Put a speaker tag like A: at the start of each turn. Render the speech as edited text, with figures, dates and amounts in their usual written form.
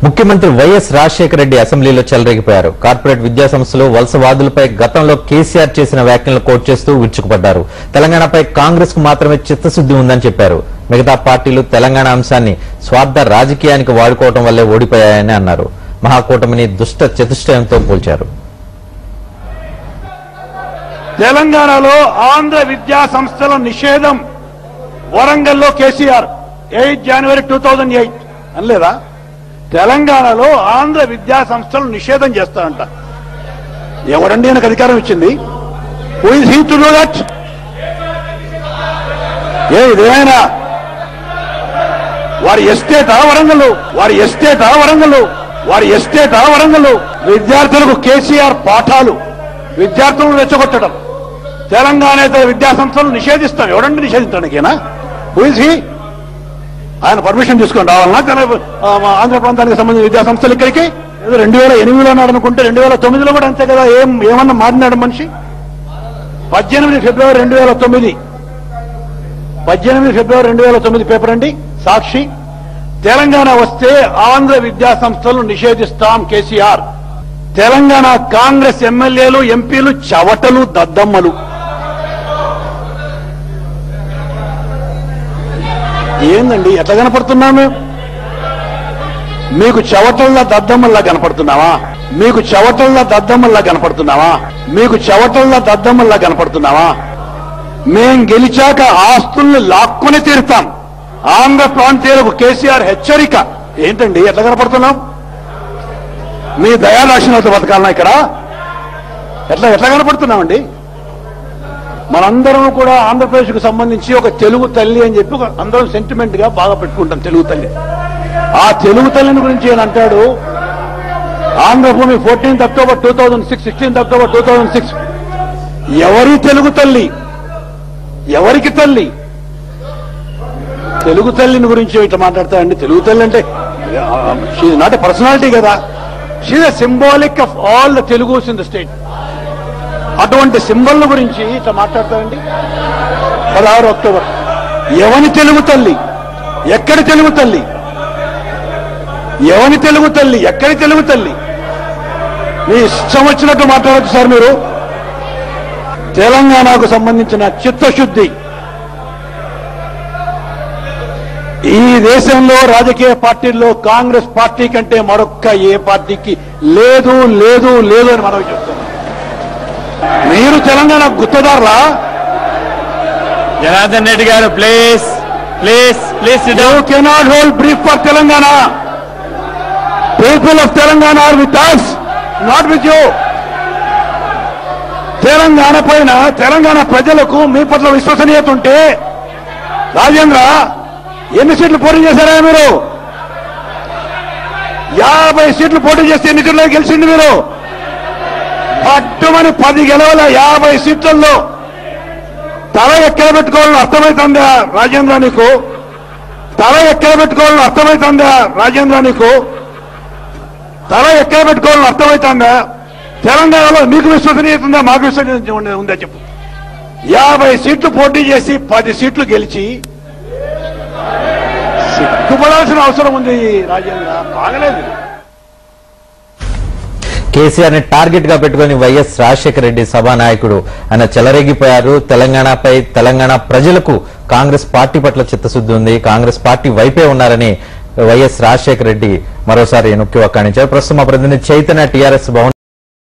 A: ముఖ్యమంత్రి వైఎస్ రాజశేఖర రెడ్డి అసెంబ్లీలో చెలరేగిపోయారు. కార్పొరేట్ విద్యా సంస్థలు వలసవాదులపై గతంలో కేసీఆర్ చేసిన వ్యాఖ్యలను కోట్ చేస్తూ విరుచుకుపడ్డారు. తెలంగాణపై కాంగ్రెస్ కు మాత్రమే చిత్తశుద్ధి ఉందని చెప్పారు. మిగతా పార్టీలు తెలంగాణ అంశాన్ని స్వార్థ రాజకీయానికి వాడుకోవడం వల్లే ఓడిపోయాయని అన్నారు. మహాకూటమిని దుష్ట చతుష్టయంతో పోల్చారు.
B: తెలంగాణలో ఆంధ్ర విద్యా సంస్థల నిషేధం వరంగల్లో కేసీఆర్ 8 జనవరి 2008 అనలేదా? తెలంగాణలో ఆంధ్ర విద్యా సంస్థలు నిషేధం చేస్తారంట. ఎవరండి ఆయనకు అధికారం ఇచ్చింది? Who is he to do that? ఇదేమైనా వారి ఎస్టేటా వరంగల్? విద్యార్థులకు కేసీఆర్ పాఠాలు, విద్యార్థులను రెచ్చగొట్టడం, తెలంగాణ విద్యా సంస్థలు నిషేధిస్తాం. ఎవరండి నిషేధించడానికేనా? Who is he? ఆయన పర్మిషన్ తీసుకొని రావాలన్నా ఆంధ్ర ప్రాంతానికి సంబంధించిన విద్యా సంస్థలు ఇక్కడికి? ఏదో 2008లో అన్నాడు అనుకుంటే 2009లో కూడా అంతే కదా. ఏమన్నా మారినాడు మనిషి? 18 ఫిబ్రవరి 2009 పేపర్ అండి, సాక్షి. తెలంగాణ వస్తే ఆంధ్ర విద్యా సంస్థలు నిషేధిస్తాం కేసీఆర్. తెలంగాణ కాంగ్రెస్ ఎమ్మెల్యేలు, ఎంపీలు చవటలు, దద్దమ్మలు. ఏందండి ఎట్లా కనపడుతున్నాము? మీకు చవటల్లా దద్దమ్మల్లా కనపడుతున్నావా? మేం గెలిచాక ఆస్తుల్ని లాక్కొని తీరుతాం. ఆంధ్ర ప్రాంతీయులకు కేసీఆర్ హెచ్చరిక. ఏంటండి ఎట్లా కనపడుతున్నాం? మీ దయాదాక్షిణ్యత బతకాలన్నా ఇక్కడ? ఎట్లా కనపడుతున్నామండి? మనందరం కూడా ఆంధ్రప్రదేశ్ కు సంబంధించి ఒక తెలుగు తల్లి అని చెప్పి అందరం సెంటిమెంట్ గా బాగా పెట్టుకుంటాం. తెలుగు తల్లి, ఆ తెలుగు తల్లిని గురించి ఏమంటాడు? Andhra Bhoomi 14 October 2006, 16 October 2006. ఎవరి తెలుగు తల్లి? ఎవరికి తల్లి? తెలుగు తల్లిని గురించి ఇట్లా మాట్లాడతారండి. తెలుగు తల్లి అంటే షీఈ్ నాట్ ఎ పర్సనాలిటీ కదా. She's a symbolic of all the Telugus in the state. అటువంటి సింబల్ గురించి ఇట్లా మాట్లాడతారండి. 16 అక్టోబర్. ఎవని తెలుగు తల్లి? ఎక్కడి తెలుగు తల్లి? ఎవని తెలుగు తల్లి? ఎక్కడి తెలుగు తల్లి? మీ ఇష్టం వచ్చినట్టు మాట్లాడచ్చు సార్ మీరు. తెలంగాణకు సంబంధించిన చిత్తశుద్ధి ఈ దేశంలో రాజకీయ పార్టీల్లో కాంగ్రెస్ పార్టీ కంటే మరొక్క ఏ పార్టీకి లేదు అని మనం చెప్తున్నాం. మీరు తెలంగాణ గుత్తదారులా?
C: జనార్దన్ రెడ్డి గారు please
B: you cannot hold brief for Telangana. People of Telangana are with us, not with you. Telangana పైన తెలంగాణ ప్రజలకు మీ పట్ల విశ్వసనీయత ఉంటే రాజేంద్ర ఎన్ని సీట్లు పోటీ చేశారా మీరు? 50 సీట్లు పోటీ చేస్తే ఎన్ని సీట్లు గెలిచింది మీరు? పట్టుమని 10 గెలవల 50 సీట్లలో తల ఎక్కడ పెట్టుకోవాలని అర్థమవుతుందా రాజేంద్ర నీకు? తల ఎక్కడ పెట్టుకోవాలని అర్థమవుతుందా? తెలంగాణలో మీకు విశ్వసనీయత ఉందా? మాకు విశ్వసనీయత ఉందా చెప్పు. 50 సీట్లు పోటీ చేసి 10 సీట్లు గెలిచి సిగ్గుపడాల్సిన అవసరం ఉంది రాజేంద్ర. బాగలేదు.
A: కేసీఆర్ ని టార్గెట్ గా పెట్టుకుని వైఎస్ రాజశేఖర రెడ్డి సభానాయకుడు ఆయన చెలరేగిపోయారు. తెలంగాణపై, తెలంగాణ ప్రజలకు కాంగ్రెస్ పార్టీ పట్ల చిత్తశుద్ధి ఉంది, కాంగ్రెస్ పార్టీ వైపే ఉన్నారని వైఎస్ రాజశేఖర రెడ్డి మరోసారి నొక్కి వక్కాణించారు. ప్రస్తుతం మా ప్రతినిధి చైతన్య టీఆర్ఎస్ భవన్